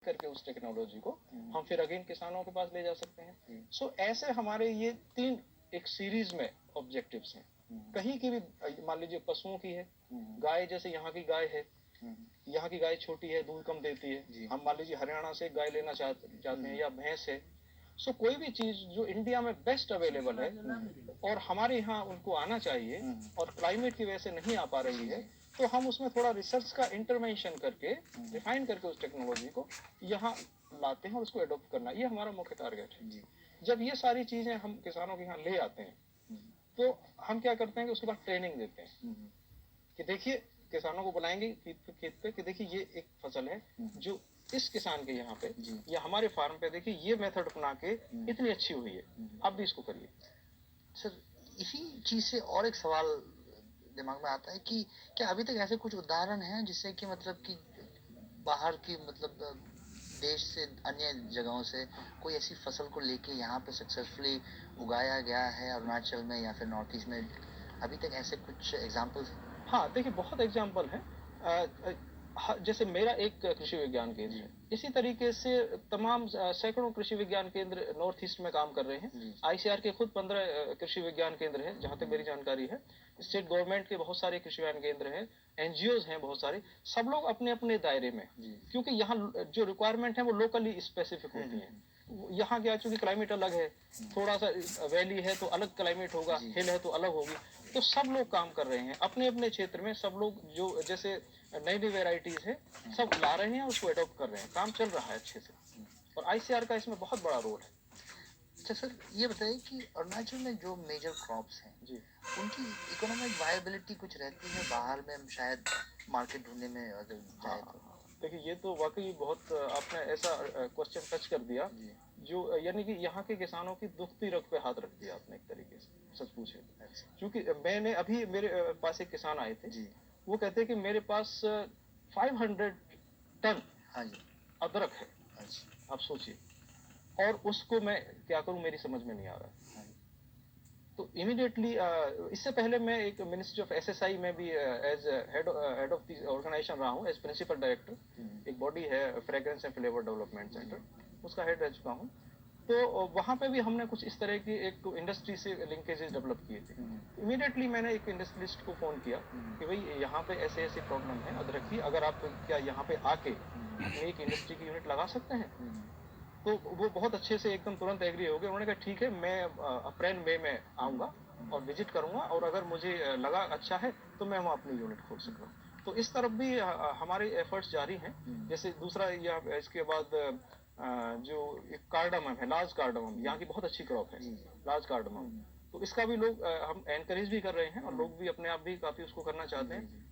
करके उस टेक्नोलॉजी को हम फिर अगेन किसानों के पास ले जा सकते हैं। सो ऐसे हमारे ये 3 एक सीरीज में ऑब्जेक्टिव्स हैं। कहीं की भी मान लीजिए पशुओं की है, गाय जैसे यहाँ की गाय है, यहाँ की गाय छोटी है, दूध कम देती है, हम मान लीजिए हरियाणा से गाय लेना चाहते हैं या भैंस है। सो कोई भी चीज जो इंडिया में बेस्ट अवेलेबल है और हमारे यहाँ उनको आना चाहिए और क्लाइमेट की वजह से नहीं आ पा रही है, तो हम उसमें थोड़ा रिसर्च का इंटरवेंशन करके रिफाइन करके उस टेक्नोलॉजी को यहाँ लाते हैं और उसको एडॉप्ट करना, ये हमारा मुख्य टारगेट है। जब ये सारी चीजें हम किसानों के यहाँ ले आते हैं तो हम क्या करते हैं कि उसके बाद ट्रेनिंग देते हैं कि देखिए, किसानों को बुलाएंगे खेत पे कि देखिए ये एक फसल है जो इस किसान के यहाँ पे या हमारे फार्म पे देखिए ये मेथड अपना के इतनी अच्छी हुई है, आप भी इसको करिए। सर, इसी चीज से और एक सवाल दिमाग में आता है कि क्या अभी तक ऐसे कुछ उदाहरण हैं जिससे कि मतलब कि बाहर की मतलब देश से अन्य जगहों से कोई ऐसी फसल को लेके यहाँ पे सक्सेसफुली उगाया गया है अरुणाचल में या फिर नॉर्थ ईस्ट में? अभी तक ऐसे कुछ एग्जांपल्स? हाँ देखिए, बहुत एग्जाम्पल है। जैसे मेरा एक कृषि विज्ञान केंद्र है, इसी तरीके से तमाम सैकड़ों कृषि विज्ञान केंद्र नॉर्थ ईस्ट में काम कर रहे हैं। आईसीआर के खुद 15 कृषि विज्ञान केंद्र हैं जहां तक मेरी जानकारी है। स्टेट गवर्नमेंट के बहुत सारे कृषि विज्ञान केंद्र हैं, एनजीओज हैं बहुत सारे, सब लोग अपने अपने दायरे में, क्योंकि यहाँ जो रिक्वायरमेंट है वो लोकली स्पेसिफिक होती है। यहाँ क्या, चूंकि क्लाइमेट अलग है, थोड़ा सा वैली है तो अलग क्लाइमेट होगा, हिल है तो अलग होगी, तो सब लोग काम कर रहे हैं अपने अपने क्षेत्र में। सब लोग जो जैसे नई नई वेराइटीज है सब ला रहे हैं, उसको एडॉप्ट कर रहे हैं, काम चल रहा है अच्छे से, और आईसीआर का इसमें बहुत बड़ा रोल है। अच्छा सर, ये बताइए कि अरुणाचल में जो मेजर क्रॉप्स हैं जी, उनकी इकोनॉमिक वायबिलिटी कुछ रहती है बाहर में शायद मार्केट ढूंढने में अगर जाए तो? देखिए ये तो वाकई बहुत आपने ऐसा क्वेश्चन टच कर दिया जो यानी कि यहाँ के किसानों की दुखती रग पे हाथ रख दिया आपने एक तरीके से, सच पूछे। क्योंकि मैंने अभी मेरे पास एक किसान आए थे, वो कहते हैं कि मेरे पास 500 टन अदरक है। आप सोचिए, और उसको मैं क्या करूं, मेरी समझ में नहीं आ रहा। तो इमीडिएटली इससे पहले मैं एक मिनिस्ट्री ऑफ एसएसआई में भी as head of the organization रहा हूँ, एज प्रिंसिपल डायरेक्टर। एक बॉडी है fragrance and flavour development centre, उसका हेड रह चुका हूँ। तो वहां पे भी हमने कुछ इस तरह की एक इंडस्ट्री से लिंकेजेस डेवलप किए थे। इमीडिएटली मैंने एक इंडस्ट्रियलिस्ट को फोन किया कि भाई यहाँ पे ऐसे ऐसे प्रॉब्लम है अदरक की, अगर आप क्या यहाँ पे आके एक इंडस्ट्री की यूनिट लगा सकते हैं। तो वो बहुत अच्छे से एकदम तुरंत एग्री हो गए। उन्होंने कहा ठीक है, मैं अप्रैल मई में आऊंगा और विजिट करूंगा, और अगर मुझे लगा अच्छा है तो मैं वहाँ अपनी यूनिट खोल सकता हूँ। तो इस तरफ भी हमारे एफर्ट्स जारी हैं। जैसे दूसरा इसके बाद जो एक कार्डामम है, लार्ज कार्डामम, यहाँ की बहुत अच्छी क्रॉप है लार्ज कार्डामम, तो इसका भी लोग हम एनकरेज भी कर रहे हैं और लोग भी अपने आप भी काफी उसको करना चाहते हैं।